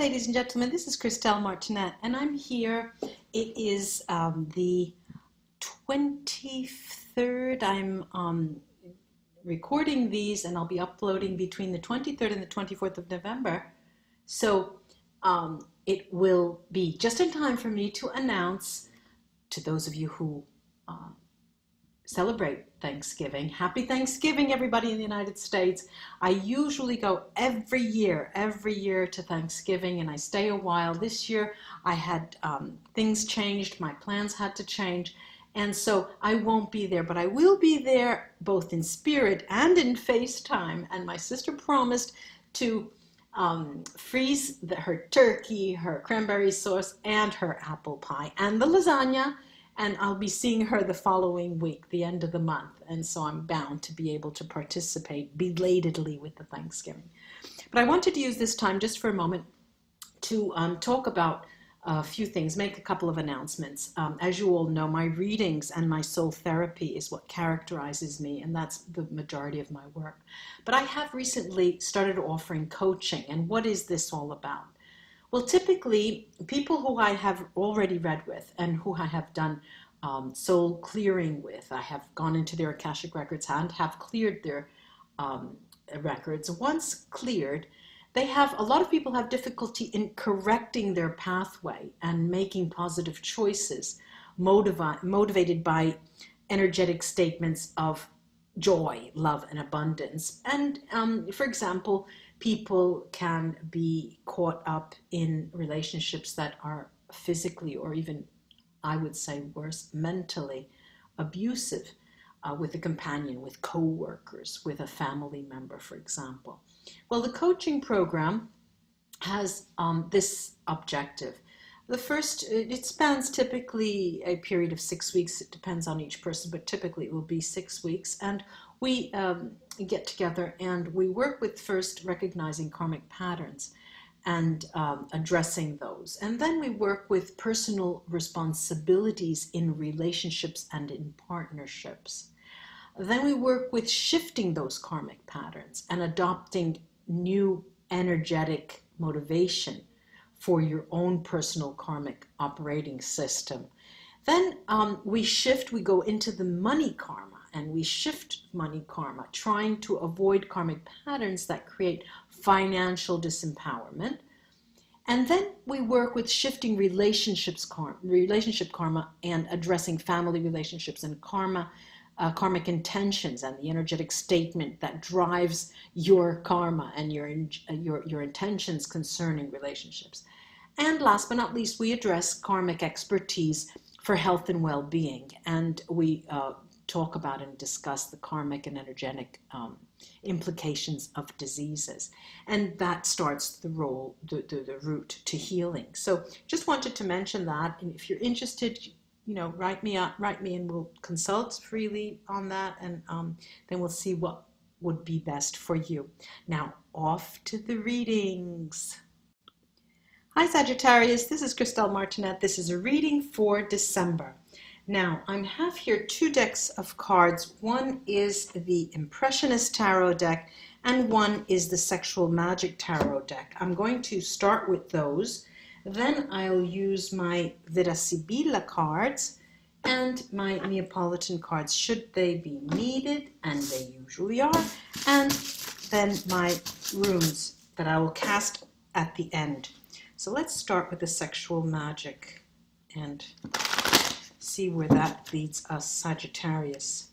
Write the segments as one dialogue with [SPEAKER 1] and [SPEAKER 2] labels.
[SPEAKER 1] ladies and gentlemen, this is Christelle Martinette, and I'm here. It is the 23rd. I'm recording these, and I'll be uploading between the 23rd and the 24th of November. So it will be just in time for me to announce to those of you who celebrate Thanksgiving. Happy Thanksgiving, everybody in the United States. I usually go every year to Thanksgiving, and I stay a while. This year I had things changed, my plans had to change, and so I won't be there, but I will be there both in spirit and in FaceTime. And my sister promised to freeze her turkey, her cranberry sauce, and her apple pie, and the lasagna. And I'll be seeing her the following week, the end of the month. And so I'm bound to be able to participate belatedly with the Thanksgiving. But I wanted to use this time just for a moment to talk about a few things, make a couple of announcements. As you all know, my readings and my soul therapy is what characterizes me, and that's the majority of my work. But I have recently started offering coaching. And what is this all about? Well, typically, people who I have already read with and who I have done soul clearing with, I have gone into their Akashic records and have cleared their records. Once cleared, a lot of people have difficulty in correcting their pathway and making positive choices, motivated by energetic statements of joy, love, and abundance. And for example, people can be caught up in relationships that are physically, or even, I would say worse, mentally abusive, with a companion, with co-workers, with a family member, for example. Well, the coaching program has this objective. The first, it spans typically a period of 6 weeks. It depends on each person, but typically it will be 6 weeks. And we get together and we work with first recognizing karmic patterns and addressing those. And then we work with personal responsibilities in relationships and in partnerships. Then we work with shifting those karmic patterns and adopting new energetic motivation for your own personal karmic operating system. Then we go into the money karma, and we shift money karma, trying to avoid karmic patterns that create financial disempowerment. And then we work with shifting relationship karma and addressing family relationships and karmic intentions and the energetic statement that drives your karma and your intentions concerning relationships. And last but not least, we address karmic expertise for health and well-being, and we talk about and discuss the karmic and energetic implications of diseases. And that starts the route to healing. So just wanted to mention that, and if you're interested, write me and we'll consult freely on that, and then we'll see what would be best for you. Now, off to the readings. Hi Sagittarius, this is Christelle Martinette. This is a reading for December. Now, I have here 2 decks of cards. One is the Impressionist Tarot deck, and one is the Sexual Magic Tarot deck. I'm going to start with those. Then I'll use my Vila cards and my Neapolitan cards, should they be needed, and they usually are, and then my runes that I will cast at the end. So let's start with the Sexual Magic and see where that leads us, Sagittarius.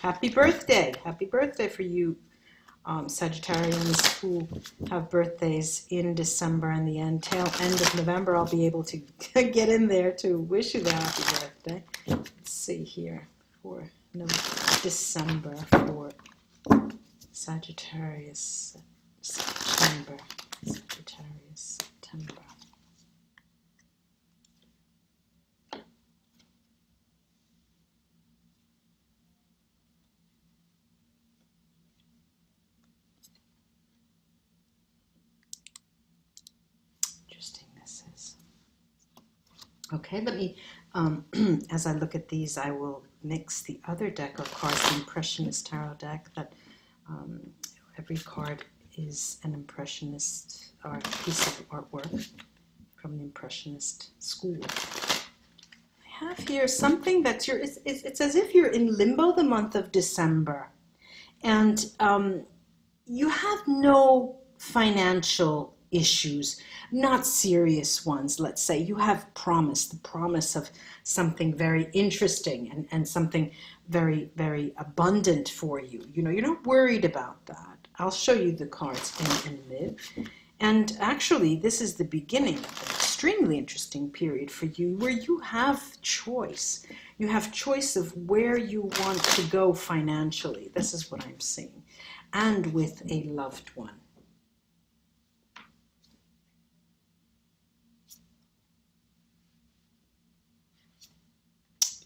[SPEAKER 1] Happy birthday! Happy birthday for you Sagittarians who have birthdays in December, and the tail end of November. I'll be able to get in there to wish you the happy birthday. Let's see here for December for Sagittarius. Sagittarius, September. Interesting this is. Okay, let me, as I look at these, I will mix the other deck of cards, the Impressionist Tarot deck, that every card is an impressionist art piece of artwork from the Impressionist school. I have here something that's it's as if you're in limbo the month of December, and you have no financial issues, not serious ones, let's say. You have the promise of something very interesting and something very, very abundant for you. You know, you're not worried about that. I'll show you the cards in a minute. And actually, this is the beginning of an extremely interesting period for you where you have choice. You have choice of where you want to go financially. This is what I'm seeing. And with a loved one.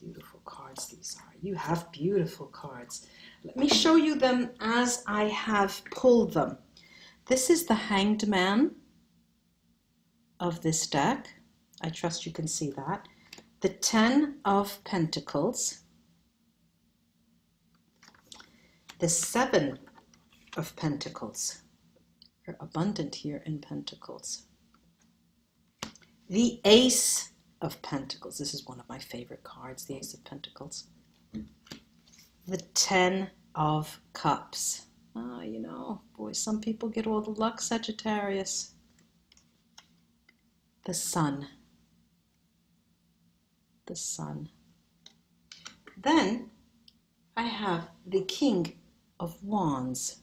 [SPEAKER 1] Beautiful cards these are. You have beautiful cards. Let me show you them as I have pulled them. This is the Hanged Man of this deck. I trust you can see that. The 10 of Pentacles. The 7 of Pentacles. You're abundant here in Pentacles. The Ace of Pentacles. This is one of my favorite cards, the Ace of Pentacles. The 10 of Cups. Ah, you know, boy, some people get all the luck, Sagittarius. The Sun. The Sun. Then I have the King of Wands.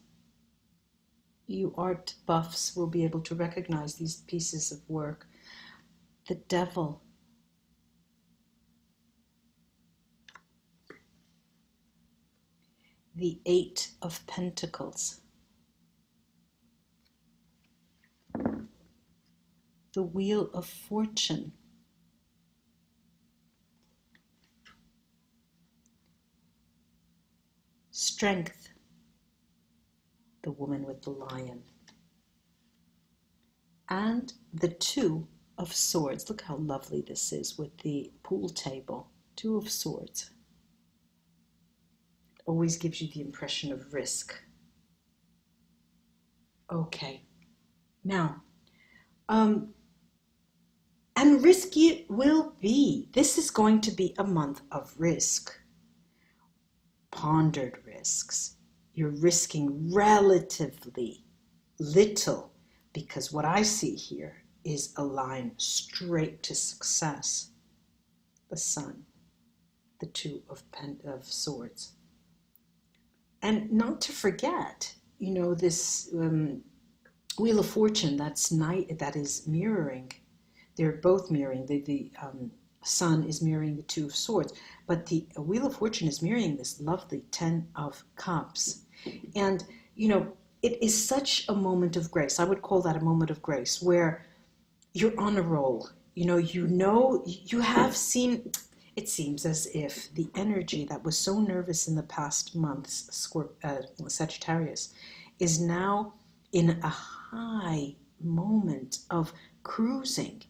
[SPEAKER 1] You art buffs will be able to recognize these pieces of work. The Devil. The 8 of Pentacles. The Wheel of Fortune. Strength. The Woman with the Lion. And the 2 of Swords. Look how lovely this is with the pool table. 2 of Swords. Always gives you the impression of risk. Okay. Now, and risky it will be. This is going to be a month of risk. Pondered risks. You're risking relatively little because what I see here is a line straight to success. The Sun, the 2 of Swords. And not to forget, you know, this Wheel of Fortune that is mirroring. They're both mirroring. The Sun is mirroring the 2 of Swords, but the Wheel of Fortune is mirroring this lovely 10 of Cups. And, you know, it is such a moment of grace. I would call that a moment of grace where you're on a roll. You have seen. It seems as if the energy that was so nervous in the past months, Sagittarius, is now in a high moment of cruising.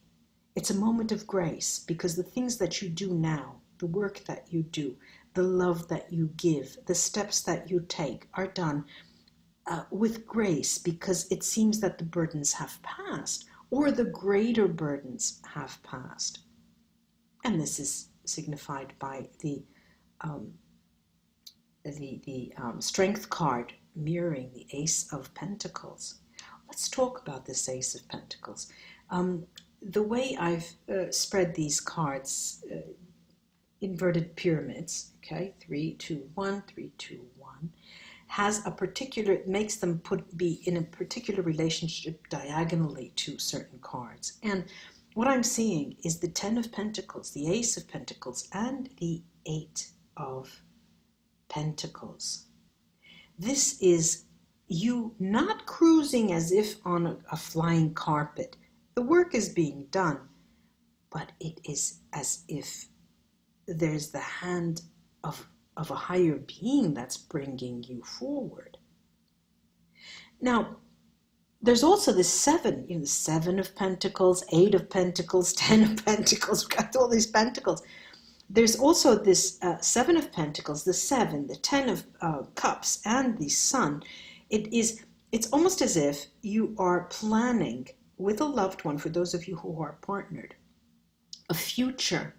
[SPEAKER 1] It's a moment of grace because the things that you do now, the work that you do, the love that you give, the steps that you take are done with grace because it seems that the burdens have passed or the greater burdens have passed. And this is signified by the Strength card mirroring the Ace of Pentacles. Let's talk about this Ace of Pentacles. The way I've spread these cards, inverted pyramids, okay, 3, 2, 1, 3, 2, 1, has a particular, it makes them be in a particular relationship diagonally to certain cards. And what I'm seeing is the 10 of Pentacles, the Ace of Pentacles, and the 8 of Pentacles. This is you not cruising as if on a flying carpet. The work is being done, but it is as if there's the hand of a higher being that's bringing you forward. Now, there's also the 7, the 7 of Pentacles, 8 of Pentacles, 10 of Pentacles. We've got all these Pentacles. There's also this 7 of Pentacles, the 7, the 10 of Cups, and the Sun. It is it's almost as if you are planning with a loved one, for those of you who are partnered, a future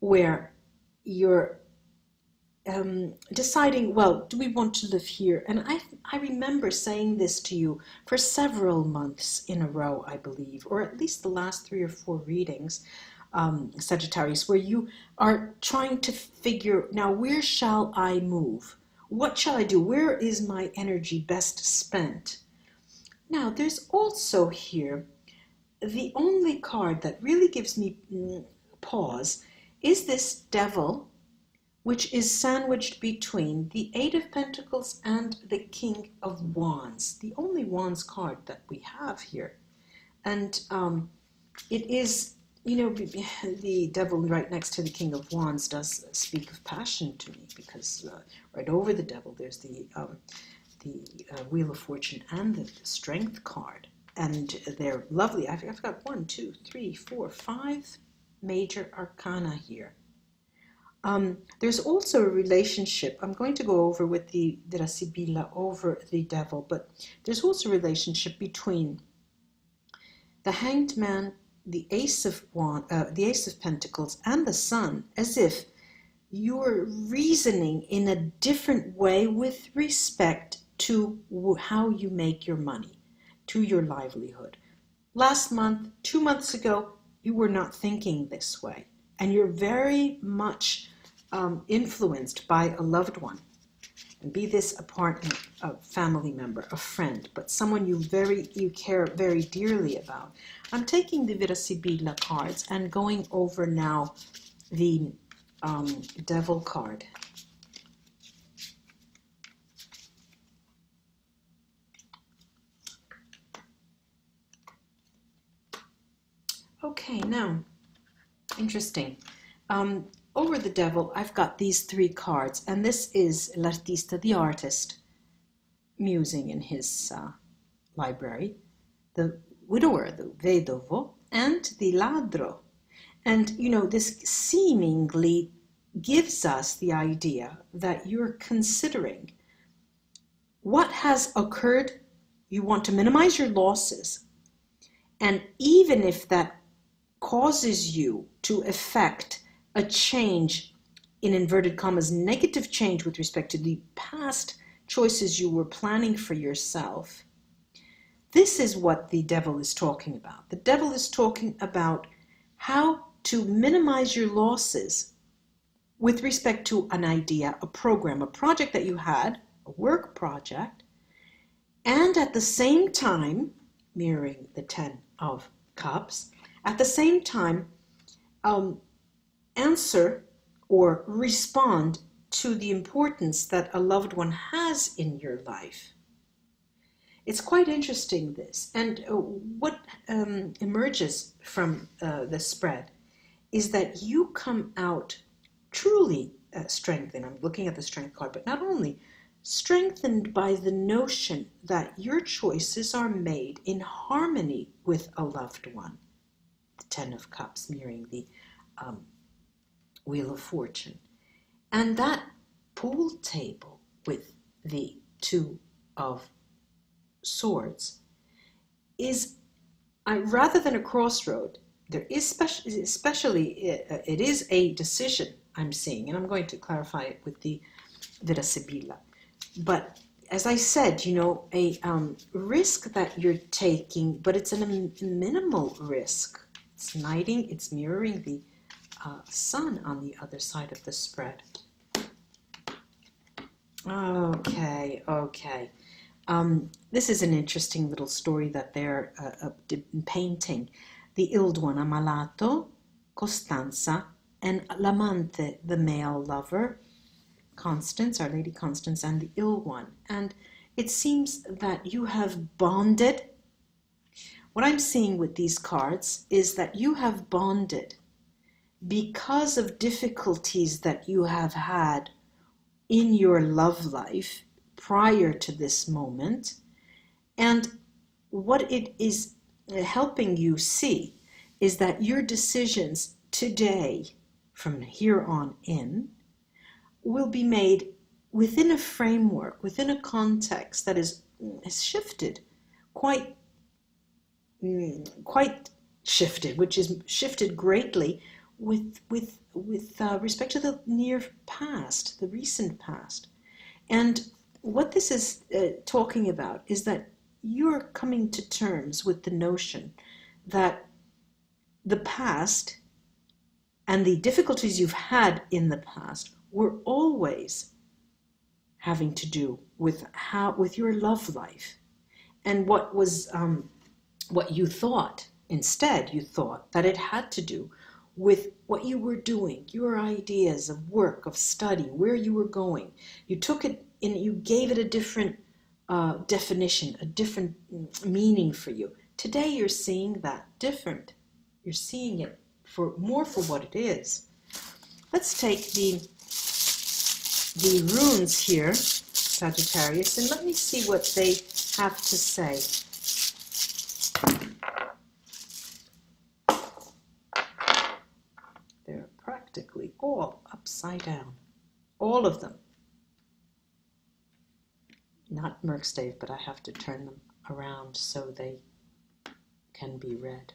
[SPEAKER 1] where you're deciding, well, do we want to live here? And I remember saying this to you for several months in a row, I believe, or at least the last 3 or 4 readings, Sagittarius, where you are trying to figure, now where shall I move? What shall I do? Where is my energy best spent? Now, there's also here, the only card that really gives me pause is this Devil, which is sandwiched between the Eight of Pentacles and the King of Wands, the only Wands card that we have here. And it is, you know, the Devil right next to the King of Wands does speak of passion to me, because right over the Devil there's the Wheel of Fortune and the Strength card. And they're lovely. I've got 1, 2, 3, 4, 5 major arcana here. There's also a relationship, I'm going to go over with the Sibilla over the Devil, but there's also a relationship between the Hanged Man, the Ace of Pentacles, and the Sun, as if you're reasoning in a different way with respect to how you make your money, to your livelihood. Last month, 2 months ago, you were not thinking this way, and you're very much influenced by a loved one, and be this a partner, a family member, a friend, but someone you care very dearly about. I'm taking the Vila Sibilla cards and going over now the Devil card. Okay, now, interesting. Over the Devil, I've got these 3 cards, and this is L'artista, the artist, musing in his library, the widower, the vedovo, and the ladro. And, you know, this seemingly gives us the idea that you're considering what has occurred. You want to minimize your losses. And even if that causes you to effect a change, in inverted commas, negative change with respect to the past choices you were planning for yourself, this is what the Devil is talking about. The Devil is talking about how to minimize your losses with respect to an idea, a program, a project that you had, a work project, and at the same time, mirroring the 10 of Cups, at the same time, answer or respond to the importance that a loved one has in your life. It's quite interesting, this. And what emerges from the spread is that you come out truly strengthened. I'm looking at the Strength card, but not only strengthened by the notion that your choices are made in harmony with a loved one. The 10 of Cups mirroring the Wheel of Fortune. And that pool table with the 2 of Swords is, rather than a crossroad, there is especially it is a decision I'm seeing, and I'm going to clarify it with the Vila Sibilla. But as I said, you know, a risk that you're taking, but it's a minimal risk. It's knighting, it's mirroring the Sun on the other side of the spread. Okay. This is an interesting little story that they're painting. The Ild One, Ammalato, Costanza, and L'Amante, the male lover, Constance, Our Lady Constance, and the Ill One. And it seems that you have bonded. What I'm seeing with these cards is that you have bonded because of difficulties that you have had in your love life prior to this moment. And what it is helping you see is that your decisions today, from here on in, will be made within a framework, within a context that is has shifted, quite quite shifted, which is shifted greatly with respect to the near past, the recent past. And what this is talking about is that you're coming to terms with the notion that the past and the difficulties you've had in the past were always having to do with your love life, and what you thought instead. You thought that it had to do with what you were doing, your ideas of work, of study, where you were going. You took it and you gave it a different definition, a different meaning for you. Today you're seeing that different. You're seeing it more for what it is. Let's take the runes here, Sagittarius, and let me see what they have to say. They're practically all upside down. All of them. Not Merkstave, but I have to turn them around so they can be read.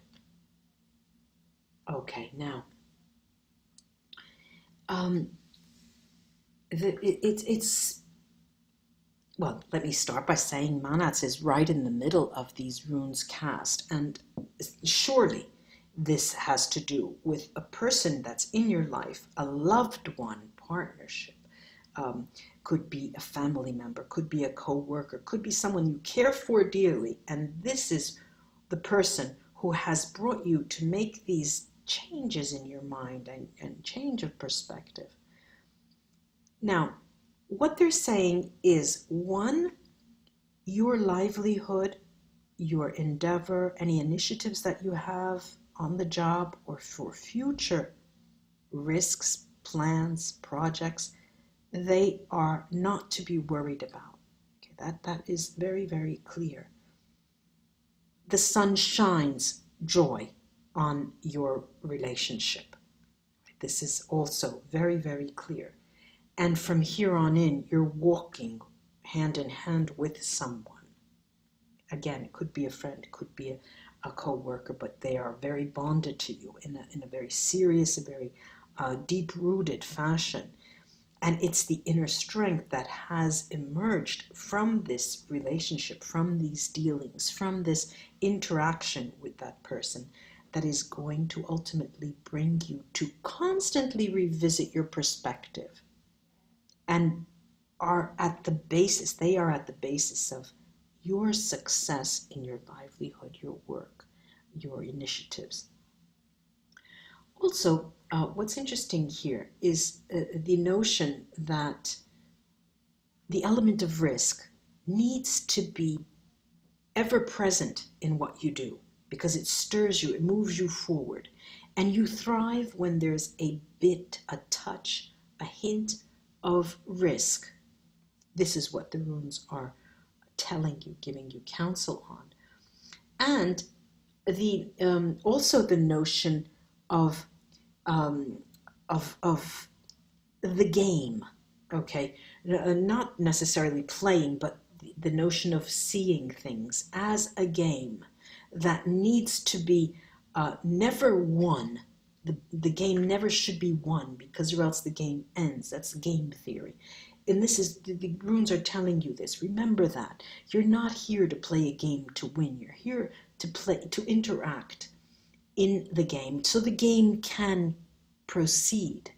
[SPEAKER 1] Okay, now, well, let me start by saying Manats is right in the middle of these runes cast, and surely this has to do with a person that's in your life, a loved one, partnership. Could be a family member, could be a co-worker, could be someone you care for dearly, and this is the person who has brought you to make these changes in your mind and change of perspective. Now, what they're saying is, one, your livelihood, your endeavor, any initiatives that you have on the job or for future risks, plans, projects, they are not to be worried about. Okay, that is very, very clear. The sun shines joy on your relationship. This is also very, very clear. And from here on in, you're walking hand in hand with someone. Again, it could be a friend, it could be a co-worker, but they are very bonded to you in a very serious, a very deep-rooted fashion. And it's the inner strength that has emerged from this relationship, from these dealings, from this interaction with that person, that is going to ultimately bring you to constantly revisit your perspective, and are at the basis, they are at the basis of your success in your livelihood, your work, your initiatives. Also, what's interesting here is the notion that the element of risk needs to be ever present in what you do, because it stirs you, it moves you forward. And you thrive when there's a bit, a touch, a hint of risk. This is what the runes are telling you, giving you counsel on. And the also the notion of the game, okay? Not necessarily playing, but the notion of seeing things as a game that needs to be never won. The game never should be won, because or else the game ends. That's game theory. And this is, the runes are telling you this. Remember that. You're not here to play a game to win. You're here to interact in the game so the game can proceed.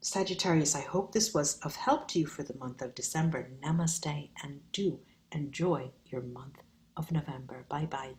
[SPEAKER 1] Sagittarius, I hope this was of help to you for the month of December. Namaste, and do enjoy your month of November. Bye-bye.